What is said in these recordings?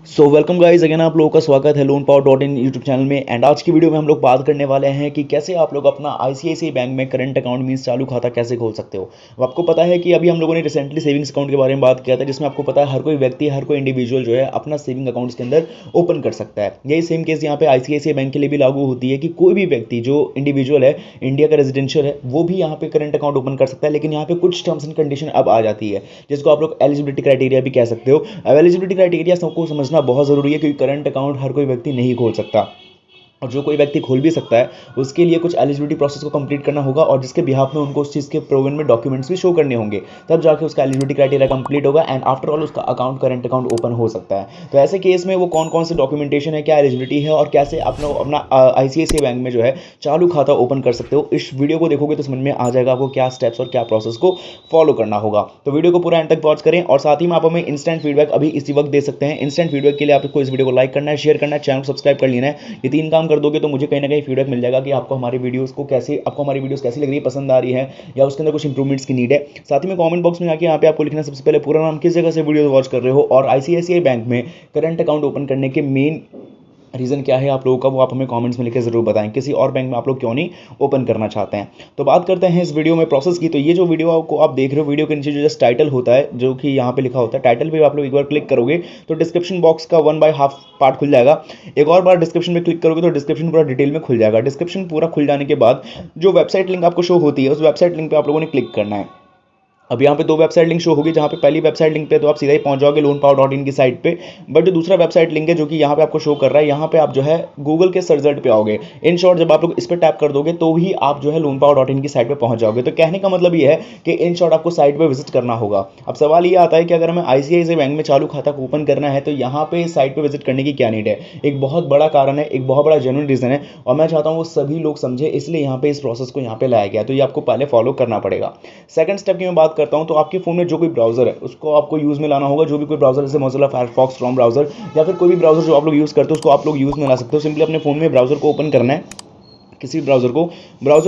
So welcome guys again, आप लोगों का स्वागत है loan power dot in YouTube channel में। एंड आज की वीडियो में हम लोग बात करने वाले हैं कि कैसे आप लोग अपना आईसीआईसीआई बैंक में करंट अकाउंट मींस चालू खाता कैसे खोल सकते हो। अब आपको पता है कि अभी हम लोगों ने रिसेंटली सेविंग्स अकाउंट के बारे में बात किया था, जिसमें आपको पता है हर कोई व्यक्ति, हर कोई इंडिविजुअल जो है अपना सेविंग अकाउंट के अंदर ओपन कर सकता है। यही सेम केस यहाँ पे आईसीआईसीआई बैंक के लिए भी लागू होती है कि कोई भी व्यक्ति जो इंडिविजुअल है, इंडिया का रेजिडेंशियल है, वो भी यहाँ पे करंट अकाउंट ओपन कर सकता है। लेकिन यहाँ पे कुछ टर्म्स एंड कंडीशन अब आ जाती है, जिसको आप लोग एलिजिबिलिटी क्राइटेरिया भी कह सकते हो। अब एलिजिबिलिटी क्राइटेरिया सबको समझना बहुत जरूरी है, क्योंकि करंट अकाउंट हर कोई व्यक्ति नहीं खोल सकता, और जो कोई व्यक्ति खोल भी सकता है उसके लिए कुछ एलिजिबिलिटी प्रोसेस को कंप्लीट करना होगा, और जिसके बिहाफ में उनको उस चीज़ के प्रूवन में डॉक्यूमेंट्स भी शो करने होंगे, तब जाके उसका एलिजिबिलिटी क्राइटेरिया कंप्लीट होगा एंड आफ्टर ऑल उसका अकाउंट, करंट अकाउंट ओपन हो सकता है। तो ऐसे केस में वो कौन कौन से डॉक्यूमेंटेशन है, क्या एलिजिबिलिटी है, और कैसे अपना आईसीआईसीआई बैंक में जो है चालू खाता ओपन कर सकते हो, इस वीडियो को देखोगे तो समझ में आ जाएगा आपको क्या स्टेप्स और क्या प्रोसेस को फॉलो करना होगा। तो वीडियो को पूरा एंड तक वॉच करें, और साथ ही में आप हमें इंस्टेंट फीडबैक अभी इसी वक्त दे सकते हैं। इंस्टेंट फीडबैक के लिए आपको इस वीडियो को लाइक करना है, शेयर करना है, चैनल को सब्सक्राइब कर लेना है। ये 3 काम कर दोगे तो मुझे कहीं ना कहीं फीडबैक मिल जाएगा कि आपको हमारी वीडियोस कैसी लग रही है, पसंद आ रही है, या उसके अंदर कुछ इंप्रूवमेंट्स की नीड है। साथ ही में कमेंट बॉक्स में जाके यहाँ पे आपको लिखना सबसे पहले पूरा नाम, किस जगह से वीडियो वॉच कर रहे हो, और आईसीआईसीआई बैंक में करंट अकाउंट ओपन करने के मेन रीज़न क्या है आप लोगों का, वो आप हमें कमेंट्स में लिखकर ज़रूर बताएं। किसी और बैंक में आप लोग क्यों नहीं ओपन करना चाहते हैं। तो बात करते हैं इस वीडियो में प्रोसेस की। तो ये जो वीडियो को आप देख रहे हो, वीडियो के नीचे जो जस्ट टाइटल होता है, जो कि यहाँ पे लिखा होता है, टाइटल पे आप लोग एक बार क्लिक करोगे तो डिस्क्रिप्शन बॉक्स का 1/2 पार्ट खुल जाएगा। एक और बार डिस्क्रिप्शन में क्लिक करोगे तो डिस्क्रिप्शन पूरा डिटेल में खुल जाएगा। डिस्क्रिप्शन पूरा खुल जाने के बाद जो वेबसाइट लिंक आपको शो होती है, उस वेबसाइट लिंक पर आप लोगों ने क्लिक करना है। अब यहाँ पे 2 वेबसाइट लिंक शो होगी, जहाँ पे पहली वेबसाइट लिंक पे तो आप सीधा ही पहुँच जाओगे लोन पावर डॉट इन की साइट पे। बट जो दूसरा वेबसाइट लिंक है, जो कि यहाँ पे आपको शो कर रहा है, यहाँ पे आप जो है गूगल के सर्च रिजल्ट पे आओगे। इन शॉर्ट जब आप लोग इस पर टैप कर दोगे तो ही आप जो है लोन पावर डॉट इन की साइट पे पहुँच जाओगे। तो कहने का मतलब ये है कि इन शॉर्ट आपको साइट पर विजिट करना होगा। अब सवाल ये आता है कि अगर हमें आईसीआईसीआई बैंक में चालू खाता को ओपन करना है तो यहाँ पे साइट पर विजिट करने की क्या नीड है। एक बहुत बड़ा कारण है, एक बहुत बड़ा जेन्युइन रीज़न है, और मैं चाहता हूँ वो सभी लोग समझे, इसलिए यहाँ पे इस प्रोसेस को यहाँ पे लाया गया। तो ये आपको पहले फॉलो करना पड़ेगा। सेकंड स्टेप की मैं बात करता हूँ, तो आपके फोन में जो कोई ब्राउजर है उसको आपको यूज में लाना होगा। जो भी कोई ब्राउजर, जैसे मोजिल्ला फायरफॉक्स, क्रोम ब्राउजर, या फिर कोई भी ब्राउजर जो आप लोग यूज करते हो, उसको आप लोग यूज में ला सकते हो। सिंपली अपने फोन में ब्राउजर को ओपन करना है, किसी ब्राउजर को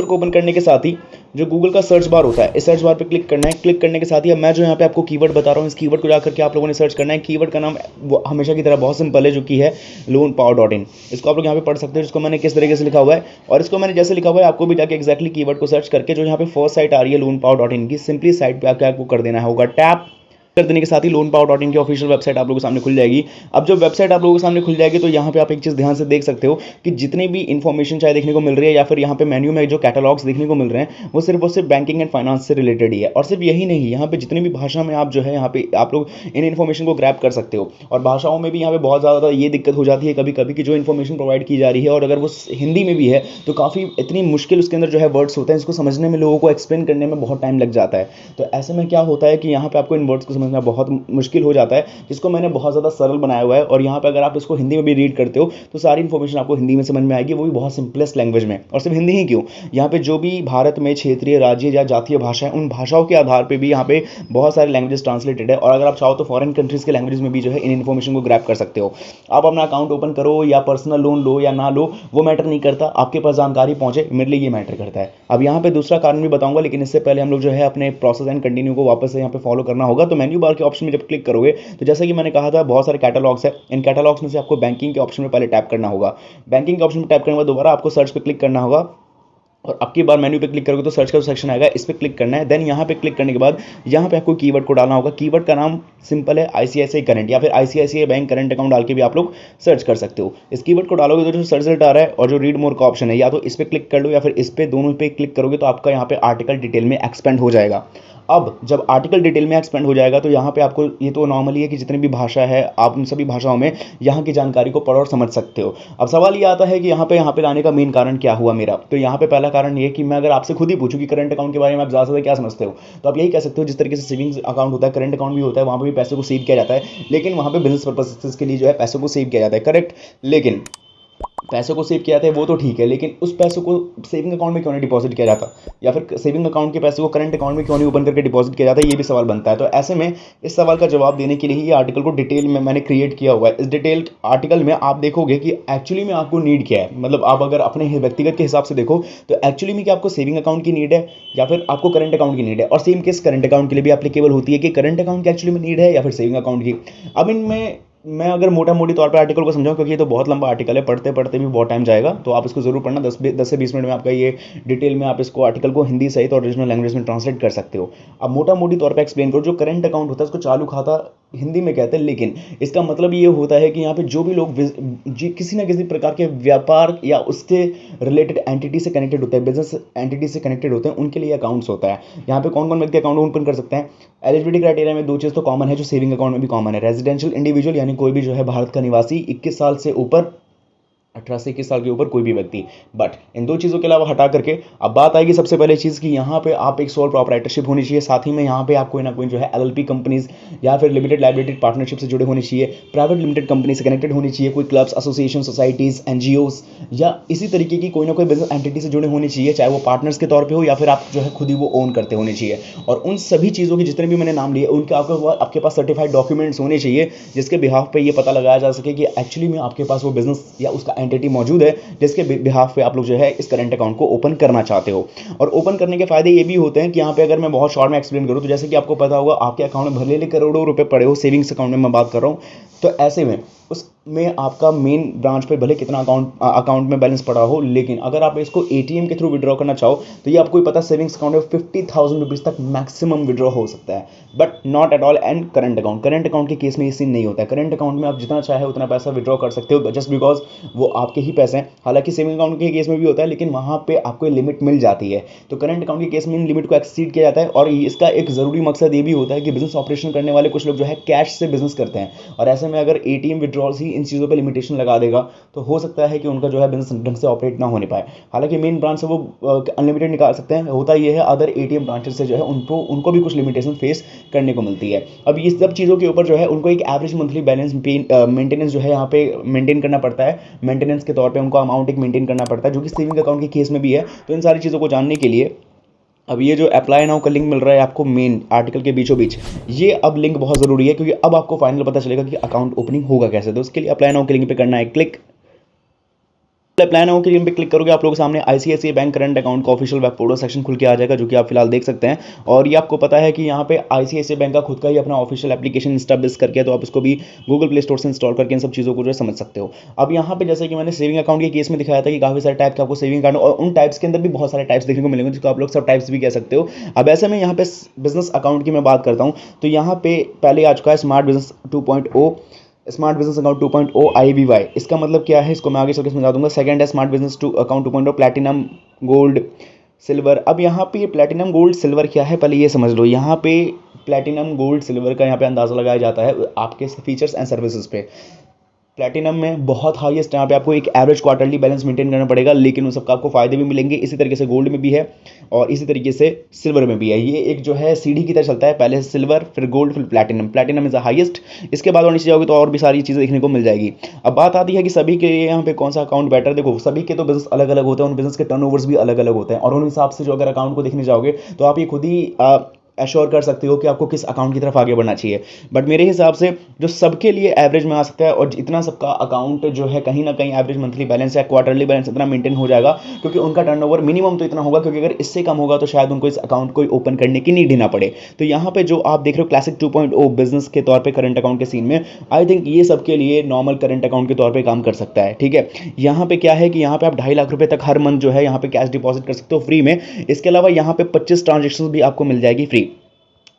ओपन करने के साथ ही जो गूगल का सर्च बार होता है, इस सर्च बार पे क्लिक करना है। क्लिक करने के साथ ही अब मैं जो यहाँ पे आपको कीवर्ड बता रहा हूँ, इस कीवर्ड को जाकर के आप लोगों ने सर्च करना है। कीवर्ड का नाम वो हमेशा की तरह बहुत सिंपल है, जो कि है लोन पावर डॉट इन। इसको आप लोग यहाँ पे पढ़ सकते हो, जिसको मैंने किस तरीके से लिखा हुआ है, और इसको मैंने जैसे लिखा हुआ है आपको भी जाके एक्जैक्टली कीवर्ड को सर्च करके जो यहाँ पे फर्स्ट साइट आ रही है लोन पावर डॉट इन की, सिंपली साइट पे आके आपको कर देना होगा टैप। कर देने के साथ ही लोन पावर डॉट इन की ऑफिशियल वेबसाइट आप लोगों के सामने खुल जाएगी। अब जब वेबसाइट आप लोगों के सामने खुल जाएगी तो यहाँ पे आप एक चीज़ ध्यान से देख सकते हो कि जितनी भी इन्फॉर्मेशन चाहे देखने को मिल रही है, या फिर यहाँ पे मेन्यू में जो कैटलॉग्स देखने को मिल रहे हैं, वो सिर्फ बैंकिंग एंड फाइनेंस से रिलेटेड ही है। और सिर्फ यही नहीं, यहाँ पे जितनी भी भाषा में आप जो है यहाँ पे आप लोग इन इन्फॉर्मेशन को ग्रैब कर सकते हो। और भाषाओं में भी यहाँ पे बहुत ज़्यादा ये दिक्कत हो जाती है कभी कभी कि जो इन्फॉर्मेशन प्रोवाइड की जा रही है, और अगर वो हिंदी में भी है तो काफ़ी इतनी मुश्किल उसके अंदर जो है वर्ड्स होते हैं, इसको समझने में, लोगों को एक्सप्लेन करने में बहुत टाइम लग जाता है। तो ऐसे में क्या होता है कि यहाँ पे आपको इन वर्ड्स को समझना बहुत मुश्किल हो जाता है, जिसको मैंने बहुत ज़्यादा सरल बनाया हुआ है। और यहाँ पे अगर आप इसको हिंदी में भी रीड करते हो तो सारी इन्फॉर्मेशन आपको हिंदी में समझ में आएगी, वो भी बहुत सिंपलेस्ट लैंग्वेज में। और सिर्फ हिंदी ही क्यों, यहाँ पे जो भी भारत में क्षेत्रीय, राज्य या जातीय भाषा है, उन भाषाओं के आधार पर भी यहाँ पे बहुत सारी लैंग्वेज ट्रांसलेटेड है। और अगर आप चाहो तो फॉरेन कंट्रीज़ के लैंग्वेज में भी जो है इन इन्फॉर्मेशन को ग्रैब कर सकते हो। आप अपना अकाउंट ओपन करो या पर्सनल लोन लो या ना लो, वो मैटर नहीं करता, आपके पास जानकारी पहुंचे, मेरे लिए ये मैटर करता है। अब यहाँ पे दूसरा कारण भी बताऊंगा, लेकिन इससे पहले हम लोग जो है अपने प्रोसेस एंड कंटिन्यू को वापस से यहाँ पे फॉलो करना होगा। तो मेन्यू बार के ऑप्शन में जब क्लिक करोगे तो जैसा कि मैंने कहा था, बहुत सारे कैटलॉग्स है। इन कैटलॉग्स में से आपको बैंकिंग के ऑप्शन में पहले टैप करना होगा। बैंकिंग के ऑप्शन में टैप करने के बाद दोबारा आपको सर्च पे क्लिक करना होगा, और अब की बार मेन्यू पे क्लिक करोगे तो सर्च का जो सेक्शन आएगा, इस पे क्लिक करना है। देन यहाँ पे क्लिक करने के बाद यहाँ पे आपको कीवर्ड को डालना होगा। कीवर्ड का नाम सिंपल है आईसीआईसीआई करंट, या फिर आईसीआईसीआई बैंक करंट अकाउंट डाल के भी आप लोग सर्च कर सकते हो। इस कीवर्ड को डालोगे तो जो सर्च रिजल्ट आ रहा है और जो रीड मोर का ऑप्शन है, या तो इस पर क्लिक कर लो या फिर इस पे, दोनों पे क्लिक करोगे तो आपका यहाँ पे आर्टिकल डिटेल में एक्सपेंड हो जाएगा। अब जब आर्टिकल डिटेल में एक्सपेंड हो जाएगा तो यहाँ पे आपको, ये तो नॉर्मली है कि जितनी भी भाषा है आप उन सभी भाषाओं में यहाँ की जानकारी को पढ़ और समझ सकते हो। अब सवाल ये आता है कि यहाँ पे लाने का मेन कारण क्या हुआ मेरा। तो यहाँ पे पहला कारण ये कि मैं अगर आपसे खुद ही पूछूं कि करंट अकाउंट के बारे में आप ज़्यादा से क्या समझते हो, तो आप यही कह सकते हो जिस तरीके से सेविंग्स अकाउंट होता है, करंट अकाउंट भी होता है, वहाँ पर भी पैसे को सेव किया जाता है, लेकिन वहाँ पर बिजनेस पर्पसेस के लिए जो है पैसों को सेव किया जाता है, करेक्ट। लेकिन पैसों को सेव किया जाता है वो तो ठीक है, लेकिन उस पैसों को सेविंग अकाउंट में क्यों नहीं डिपॉजिट किया जाता, या फिर सेविंग अकाउंट के पैसे को करंट अकाउंट में क्यों नहीं ओपन करके डिपॉजिट किया जाता है, ये भी सवाल बनता है। तो ऐसे में इस सवाल का जवाब देने के लिए ही ये आर्टिकल को डिटेल में मैंने क्रिएट किया हुआ है। इस डिटेल आर्टिकल में आप देखोगे कि एक्चुअली में आपको नीड क्या है। मतलब आप अगर अपने व्यक्तिगत के हिसाब से देखो तो एक्चुअली में क्या आपको सेविंग अकाउंट की नीड है या फिर आपको करंट अकाउंट की नीड है। और सेम केस करंट अकाउंट के लिए भी एप्लीकेबल होती है कि करंट अकाउंट की एक्चुअली में नीड है या फिर सेविंग अकाउंट की। अब इनमें मैं अगर मोटा मोटी तौर पर आर्टिकल को समझाऊं, क्योंकि ये तो बहुत लंबा आर्टिकल है, पढ़ते पढ़ते भी बहुत टाइम जाएगा, तो आप इसको जरूर पढ़ना। 10 से 20 मिनट में आपका ये डिटेल में आप इसको आर्टिकल को हिंदी सहित और रीजनल लैंग्वेज में ट्रांसलेट कर सकते हो। अब मोटा मोटी तौर पर एक्सप्लेन करो, जो करंट अकाउंट होता है उसको चालू खाता हिंदी में कहते हैं, लेकिन इसका मतलब ये होता है कि यहाँ पे जो भी लोग किसी ना किसी प्रकार के व्यापार या उसके रिलेटेड एंटिटी से कनेक्टेड होते हैं, बिजनेस एंटिटी से कनेक्टेड होते हैं, उनके लिए अकाउंट्स होता है। यहाँ पे कौन कौन व्यक्ति अकाउंट ओपन कर सकते हैं? एलिजिबिलिटी क्राइटेरिया में दो चीज़ तो कॉमन है, जो सेविंग अकाउंट में भी कॉमन है। रेजिडेंशियल इंडिविजुअल यानी कोई भी जो है भारत का निवासी, 21 साल से ऊपर, 18 से 21 साल के ऊपर कोई भी व्यक्ति। बट इन दो चीज़ों के अलावा हटा करके अब बात आएगी सबसे पहले चीज़ की, यहाँ पे आप एक सोल प्रोप्राइटरशिप होनी चाहिए, साथ ही में यहाँ पे आप कोई ना कोई जो है एलएलपी कंपनीज या फिर लिमिटेड लाइबिलिटी पार्टनरशिप से जुड़े होने चाहिए, प्राइवेट लिमिटेड कंपनी से कनेक्टेड होनी चाहिए, कोई क्लब्स, एसोसिएशन, सोसाइटीज, एनजीओज या इसी तरीके की कोई ना कोई बिजनेस एंटिटी से जुड़े होने चाहिए, चाहे वो पार्टनर्स के तौर पर हो या फिर आप जो है खुद ही वो ओन करते होने चाहिए। और उन सभी चीज़ों की जितने भी मैंने नाम लिए उनके आपके पास सर्टिफाइड डॉक्यूमेंट्स होने चाहिए, जिसके बिहाफ पे ये पता लगाया जा सके कि एक्चुअली में आपके पास वो बिजनेस या उसका एंटिटी मौजूद है, जिसके बिहाफ पे आप लोग जो है इस करंट अकाउंट को ओपन करना चाहते हो। और ओपन करने के फायदे ये भी होते हैं कि यहाँ पे अगर मैं बहुत शॉर्ट में एक्सप्लेन करूँ, तो जैसे कि आपको पता होगा आपके अकाउंट में भले ही करोड़ों रुपए पड़े हो, सेविंग्स अकाउंट में मैं बात कर रहा हूँ, तो ऐसे में उसमें आपका मेन ब्रांच पे भले कितना अकाउंट में बैलेंस पड़ा हो, लेकिन अगर आप इसको एटीएम के थ्रू विड्रॉ करना चाहो तो ये आपको ही पता, सेविंग्स अकाउंट में 50,000 रुपीज़ तक मैक्सिमम विड्रॉ हो सकता है, but not at all and current account. Current account के केस में ये सीन नहीं होता है। करंट अकाउंट में आप जितना चाहे उतना पैसा विड्रॉ कर सकते हो, जस्ट बिकॉज वो आपके ही पैसे हैं। हालांकि सेविंग अकाउंट के केस में भी होता है, लेकिन वहाँ पे आपको लिमिट मिल जाती है। तो करंट अकाउंट के केस में इन लिमिट को एक्सीड किया जाता है, और इसका एक ज़रूरी मकसद ये भी होता है कि बिजनेस ऑपरेशन करने वाले कुछ लोग जो है कैश से बिजनेस करते हैं, और ऐसे में अगर एटीएम विड्रॉल्स ही इन चीज़ों पर लिमिटेशन लगा देगा तो हो सकता है कि उनका जो है बिजनेस ढंग से ऑपरेट ना होने पाए। हालांकि मेन ब्रांच से वो अनलिमिटेड निकाल सकते हैं, होता ये है अदर एटीएम ब्रांचेस से जो है उनको भी कुछ लिमिटेशन फेस करने को मिलती है। अब ये सब चीज़ों के ऊपर जो है उनको एक एवरेज मंथली बैलेंस मेंटेनेंस जो है यहाँ पे मेंटेन करना पड़ता है। मेंटेनेंस के तौर पे उनको अमाउंट एक मेंटेन करना पड़ता है, जो कि सेविंग अकाउंट के केस में भी है। तो इन सारी चीज़ों को जानने के लिए अब ये जो अप्लाई नाउ का लिंक मिल रहा है आपको मेन आर्टिकल के बीचों बीच, ये अब लिंक बहुत ज़रूरी है, क्योंकि अब आपको फाइनल पता चलेगा कि अकाउंट ओपनिंग होगा कैसे। तो उसके लिए अप्लाई नाउ के लिंक पे करना है क्लिक। अप्लाई नाउ के लिंक पे क्लिक करोगे आप लोगों के सामने आईसीआईसीआई बैंक करंट अकाउंट का ऑफिशियल वेब पोर्टल सेक्शन खुल के आ जाएगा, जो कि आप फिलहाल देख सकते हैं। और ये आपको पता है कि यहाँ पे आईसीआईसीआई बैंक का खुद का ही अपना ऑफिशियल एप्लीकेशन स्टैब्लिश करके है, तो आप इसको भी गूगल प्ले स्टोर से इंस्टॉल करके इन सब चीज़ों को जो है समझ सकते हो। अब यहाँ पे जैसे कि मैंने सेविंग अकाउंट के केस में दिखाया था कि काफ़ी सारे टाइप के आपको सेविंग अकाउंट, और उन टाइप्स के अंदर भी बहुत सारे टाइप्स देखने को मिलेंगे, जिसको आप लोग सब टाइप्स भी कह सकते हो। अब ऐसे में यहाँ पे बिजनेस अकाउंट की मैं बात करता हूँ, तो यहाँ पे पहले आ चुका है smart business 2.0, smart business account 2.0 IBY। इसका मतलब क्या है, इसको मैं आगे चल के समझा दूंगा। सेकंड है smart business account 2.0 platinum, gold, silver. अब यहाँ पे प्लैटिनम, गोल्ड, सिल्वर क्या है पहले ये समझ लो। यहाँ पे प्लैटिनम, गोल्ड, सिल्वर का यहाँ पे अंदाज़ा लगाया जाता है आपके फीचर्स एंड सर्विसेज पे। प्लैटिनम में बहुत हाईएस्ट यहाँ पे आपको एक एवरेज क्वार्टरली बैलेंस मेंटेन करना पड़ेगा, लेकिन उन सबका आपको फायदे भी मिलेंगे। इसी तरीके से गोल्ड में भी है और इसी तरीके से सिल्वर में भी है। ये एक जो है सीढ़ी की तरह चलता है, पहले सिल्वर, फिर गोल्ड, फिर platinum. Platinum is the highest, इसके बाद और नीचे जाओगे तो और भी सारी चीज़ें देखने को मिल जाएगी। अब बात आती है कि सभी के लिए यहाँ पे कौन सा अकाउंट बेटर। देखो सभी के तो बिजनेस अलग अलग होते हैं, उन बिजनेस के टर्नओवर्स भी अलग अलग होते हैं, और उन हिसाब से जो अगर अकाउंट को देखने जाओगे तो आप ये खुद ही एश्योर कर सकते हो कि आपको किस अकाउंट की तरफ आगे बढ़ना चाहिए। बट मेरे हिसाब से जो सबके लिए एवरेज में आ सकता है, और इतना सबका अकाउंट जो है कहीं ना कहीं एवरेज मंथली बैलेंस या क्वार्टरली बैलेंस इतना मेंटेन हो जाएगा, क्योंकि उनका टर्नओवर मिनिमम तो इतना होगा, क्योंकि अगर इससे कम होगा तो शायद उनको इस अकाउंट को ओपन करने की नीड ही ना पड़े। तो यहाँ पे जो आप देख रहे हो क्लासिक 2.0 बिजनेस के तौर पर करंट अकाउंट के सीन में, आई थिंक ये सबके लिए नॉर्मल करंट अकाउंट के तौर पर काम कर सकता है। ठीक है, यहाँ पे क्या है कि यहाँ पे आप 2.5 लाख रुपए तक हर मंथ जो है यहाँ पे कैश डिपॉजिट कर सकते हो फ्री में। इसके अलावा यहाँ पे 25 ट्रांजेक्शन भी आपको मिल जाएगी फ्री।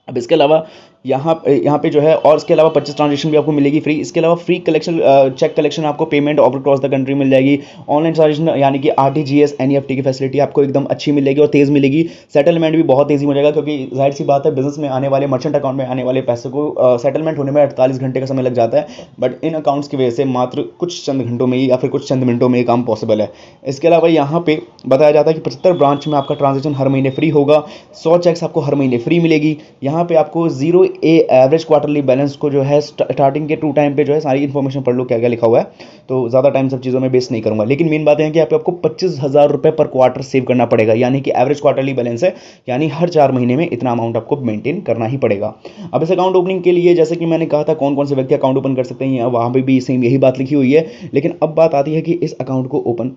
अब इसके अलावा यहाँ पे जो है, और इसके अलावा 25 ट्रांजेक्शन भी आपको मिलेगी फ्री। इसके अलावा फ्री कलेक्शन, चेक कलेक्शन आपको payment all across the country मिल जाएगी। ऑनलाइन ट्रांजेक्शन यानी कि RTGS NEFT की फैसिलिटी आपको एकदम अच्छी मिलेगी और तेज़ मिलेगी। सेटलमेंट भी बहुत तेज़ी हो जाएगा, क्योंकि जाहिर सी बात है बिजनेस में आने वाले, मर्चेंट अकाउंट में आने वाले पैसे को सेटलमेंट होने में 48 घंटे का समय लग जाता है, बट इन अकाउंट्स की वजह से मात्र कुछ चंद घंटों में ही या फिर कुछ चंद मिनटों में ये काम पॉसिबल है। इसके अलावा यहाँ पे बताया जाता है कि 75 ब्रांच में आपका ट्रांजेक्शन हर महीने फ्री होगा। 100 चेक्स आपको हर महीने फ्री मिलेगी। यहाँ पे आपको 0 एवरेज क्वार्टरली बैलेंस को जो है स्टार्टिंग के 2 टाइम पे जो है सारी इन्फॉर्मेशन पढ़ लो क्या क्या लिखा हुआ है, तो ज़्यादा टाइम सब चीज़ों में बेस्ट नहीं करूंगा। लेकिन मेन बात है कि आपको 25,000 रुपये पर क्वार्टर सेव करना पड़ेगा, यानी कि एवरेज क्वार्टरली बैलेंस है, यानी हर 4 महीने में इतना अमाउंट आपको मेंटेन करना ही पड़ेगा। अब इस अकाउंट ओपनिंग के लिए जैसे कि मैंने कहा था कौन कौन से व्यक्ति अकाउंट ओपन कर सकते हैं, वहाँ पर भी सेम यही बात लिखी हुई है। लेकिन अब बात आती है कि इस अकाउंट को ओपन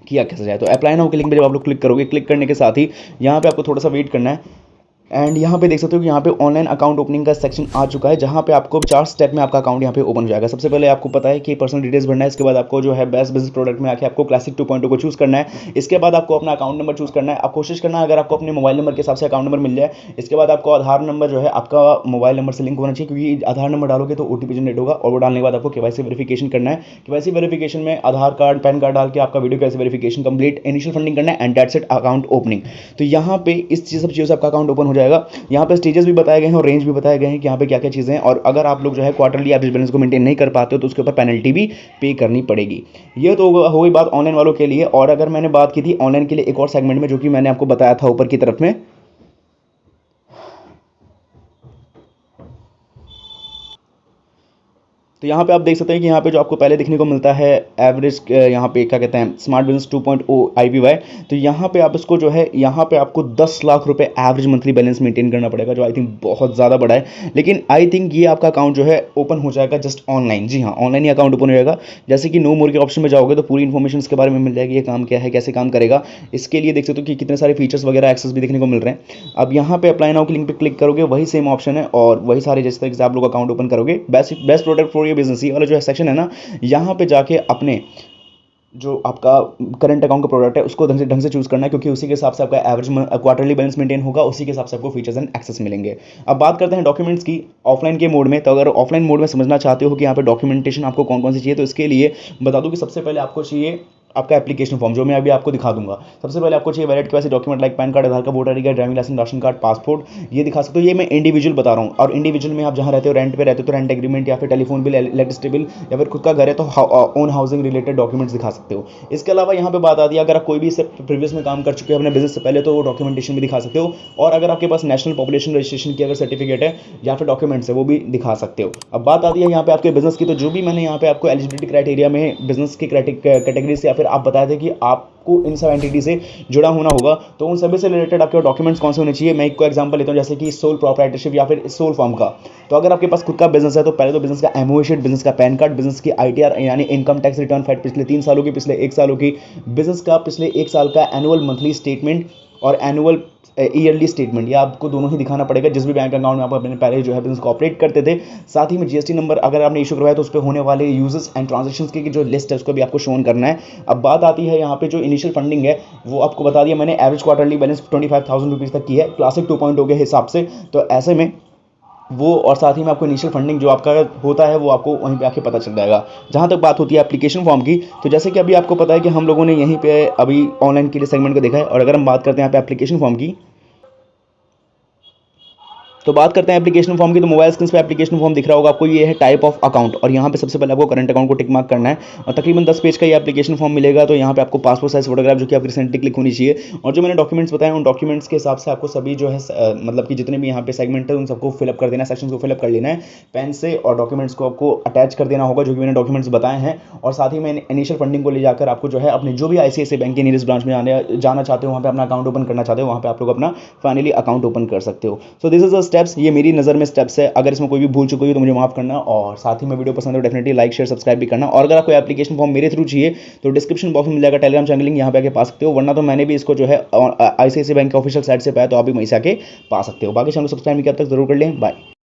किया कैसे जाए। तो अप्लाई नाउ के लिंक पे जब आप लोग क्लिक करोगे, क्लिक करने के साथ ही यहाँ पे आपको थोड़ा सा वेट करना है। एंड यहाँ पे देख सकते हो कि यहाँ पे ऑनलाइन अकाउंट ओपनिंग का सेक्शन आ चुका है, जहाँ पे आपको 4 स्टेप में आपका अकाउंट यहाँ पे ओपन हो जाएगा। सबसे पहले आपको पता है कि पर्सनल डिटेल्स भरना है, इसके बाद आपको जो है बेस्ट बिजनेस प्रोडक्ट में आके आपको क्लासिक 2.0 को चूज़ करना है। इसके बाद आपको अपना अकाउंट नंबर चूज़ करना है। आप कोशिश करना अगर आपको अपने मोबाइल नंबर के हिसाब से अकाउंट नंबर मिल जाए। इसके बाद आपको आधार नंबर जो है आपका मोबाइल नंबर से लिंक होना चाहिए, क्योंकि आधार नंबर डालोगे तो OTP जनरेट होगा, और वो डालने के बाद आपको KYC वेरिफिकेशन करना है। KYC वेरिफिकेशन में आधार कार्ड, पैन कार्ड डाल के आपका video KYC verification complete, initial funding करना है, and that's it, account opening. तो यहाँ पे इस सब चीज़ों से आपका अकाउंट ओपन हो जाएगा। यहाँ पे स्टेजेस भी बताए गए हैं और रेंज भी बताए गए हैं कि यहाँ पे क्या क्या चीज़ें हैं, और अगर आप लोग जो है क्वार्टरली एवरेज बैलेंस को मेंटेन नहीं कर पाते हो तो उसके ऊपर पेनल्टी भी पे करनी पड़ेगी। ये तो हो गई बात ऑनलाइन वालों के लिए। और अगर मैंने बात की थी ऑनलाइन के लिए एक और सेगमेंट में, जो कि मैंने आपको बताया था ऊपर की तरफ में, तो यहाँ पे आप देख सकते हैं कि यहाँ पे जो आपको पहले देखने को मिलता है एवरेज, यहाँ पे क्या कहते हैं, स्मार्ट बिजनेस 2.0 IBY। तो यहाँ पे आप इसको जो है, यहाँ पे आपको 10 लाख रुपए एवरेज मंथली बैलेंस मेंटेन करना पड़ेगा, जो आई थिंक बहुत ज़्यादा बड़ा है। लेकिन आई थिंक ये आपका अकाउंट जो है ओपन हो जाएगा जस्ट ऑनलाइन। जी हाँ, ऑनलाइन ही अकाउंट ओपन हो जाएगा। जैसे कि नो मोर के ऑप्शन में जाओगे तो पूरी इन्फॉर्मेशन इसके बारे में मिल जाएगी, ये काम क्या है, कैसे काम करेगा। इसके लिए देख सकते हो कि कितने सारे फीचर्स वगैरह एक्सेस भी देखने को मिल रहे हैं। अब यहाँ पे अप्लाई नाउ की लिंक पे क्लिक करोगे, वही सेम ऑप्शन है और वही सारे जिस तरीके से आप लोग अकाउंट ओपन करोगे। Best product for your business, ये वाला जो सेक्शन है ना, यहाँ पे जाके अपने जो आपका करंट अकाउंट का प्रोडक्ट है उसको ढंग से चूज करना है, क्योंकि उसी के हिसाब से आपका एवरेज क्वार्टरली बैलेंस मेंटेन होगा, उसी के हिसाब से आपको फीचर्स एंड एक्सेस मिलेंगे। अब बात करते हैं डॉक्यूमेंट्स की ऑफलाइन के मोड में। तो अगर ऑफलाइन मोड में समझना चाहते हो कि यहाँ पे डॉक्यूमेंटेशन आपको कौन कौन सी चाहिए, तो इसके लिए बता दूं कि सबसे पहले आपको चाहिए आपका एप्लीकेशन फॉर्म, जो मैं अभी आपको दिखा दूंगा। सबसे पहले आपको चाहिए valid KYC document like PAN card, Aadhaar card, voter ID, driving licence, ration card, passport, ये दिखा सकते हो। ये मैं इंडिविजुअल बता रहा हूँ, और इंडिविजुअल में आप जहाँ रहते हो, रेंट पे रहते हो तो रेंट एग्रीमेंट, या फिर टेलीफोन बिल, इलेक्ट्रिसिटी बिल, या फिर खुद का घर है तो ओन हाउसिंग रिलेटेड डॉक्यूमेंट्स दिखा सकते हो। इसके अलावा यहाँ पे बात आती है, अगर आप कोई भी इससे प्रीवियस में काम कर चुके हो अपने बिजनेस से पहले, तो वो डॉक्यूमेंटेशन भी दिखा सकते हो। और अगर आपके पास नेशनल पॉपुलेशन रजिस्ट्रेशन की अगर सर्टिफिकेट है या फिर डॉक्यूमेंट्स है, वो भी दिखा सकते हो। अब बात आती है यहाँ पे आपके बिजनेस की, तो जो भी मैंने यहाँ पे आपको एलिजिबिलिटी क्राइटेरिया में बिजनेस की कैटेगरी से, या फिर आप बताए थे कि आपको इन सब एंटिटी से जुड़ा होना होगा, तो उन सभी से रिलेटेड आपके डॉक्यूमेंट्स कौन से होने चाहिए। मैं एक को एग्जांपल लेता हूं, जैसे कि सोल प्रोप्राइटरशिप या फिर सोल फर्म का। तो अगर आपके पास खुद का बिजनेस है, तो पहले तो बिजनेस का एमओए शीट, बिजनेस का पैन कार्ड, बिजनेस की ITR यानी इनकम टैक्स रिटर्न फाइल पिछले 3 सालों की, पिछले 1 सालों की, बिजनेस का पिछले 1 साल का एनुअल मंथली स्टेटमेंट और एनुअल ईयरली स्टेटमेंट, ये आपको दोनों ही दिखाना पड़ेगा जिस भी बैंक अकाउंट में आप अपने पहले जो है बिजनेस को ऑपरेट करते थे। साथ ही में GST नंबर अगर आपने इशू करवाया तो उस पर होने वाले यूजेस एंड ट्रांजेक्शंस की जो लिस्ट है उसको भी आपको शोन करना है। अब बात आती है यहाँ पे जो इनिशियल फंडिंग है, वो आपको बता दिया मैंने, एवरेज क्वार्टरली बैलेंस 25,000 रुपीज़ तक की है, क्लासिक 2.0 के हिसाब से। तो ऐसे में वो, और साथ ही में आपको इनिशियल फंडिंग जो आपका होता है वो आपको वहीं पे आके पता चल जाएगा। जहाँ तक बात होती है एप्लीकेशन फॉर्म की, तो जैसे कि अभी आपको पता है कि हम लोगों ने यहीं पे अभी ऑनलाइन के लिए सेगमेंट को देखा है, और अगर हम बात करते हैं यहाँ पे एप्लीकेशन फॉर्म की, तो बात करते हैं एप्लीकेशन फॉर्म की। तो मोबाइल स्क्रीन पे एप्लीकेशन फॉर्म दिख रहा होगा आपको, ये है टाइप ऑफ अकाउंट, और यहाँ पे सबसे पहले आपको करंट अकाउंट को टिक मार्क करना है, और तकरीबन 10 पेज का ये एप्लीकेशन फॉर्म मिलेगा। तो यहाँ पे आपको पासपोर्ट साइज फोटोग्राफ जो कि आपकी रिसेंटली क्लिक होनी चाहिए, और जो मैंने डॉक्यूमेंट्स बताए उन डॉक्यूमेंट्स के हिसाब से आपको सभी जो है मतलब कि जितने भी यहाँ पे सेगमेंट है उन सबको फिलअप कर देना है, सेक्शन को फिलअप कर लेना है पेन से, और डॉक्यूमेंट्स को आपको अटैच कर देना होगा जो कि मैंने डॉक्यूमेंट्स बताए हैं। और साथ ही में इनिशियल फंडिंग को ले जाकर आपको जो है अपने जो भी ICICI बैंक के नियरेस्ट ब्रांच में जाना चाहते हो, वहाँ पे अपना अकाउंट ओपन करना चाहते हो, वहाँ पे आप लोग अपना फाइनली अकाउंट ओपन कर सकते हो। So this is the steps, ये मेरी नज़र में स्टेप्स है। अगर इसमें कोई भी भूल चुकी हो तो मुझे माफ करना, और साथ ही में वीडियो पसंद है डेफिनेटली लाइक शेयर सब्सक्राइब भी करना। और अगर आपको एप्लीकेशन फॉर्म मेरे थ्रू चाहिए तो डिस्क्रिप्शन बॉक्स में मिल जाएगा टेलीग्राम चैनल लिंक, यहाँ पे आके पा सकते हो, वरना तो मैंने भी इसको जो है ICICI बैंक के ऑफिशियल साइट से पाया, तो आप भी वहीं से आके पा सकते हो। बाकी चैनल को सब्सक्राइब नहीं किया तक जरूर कर लें। बाय।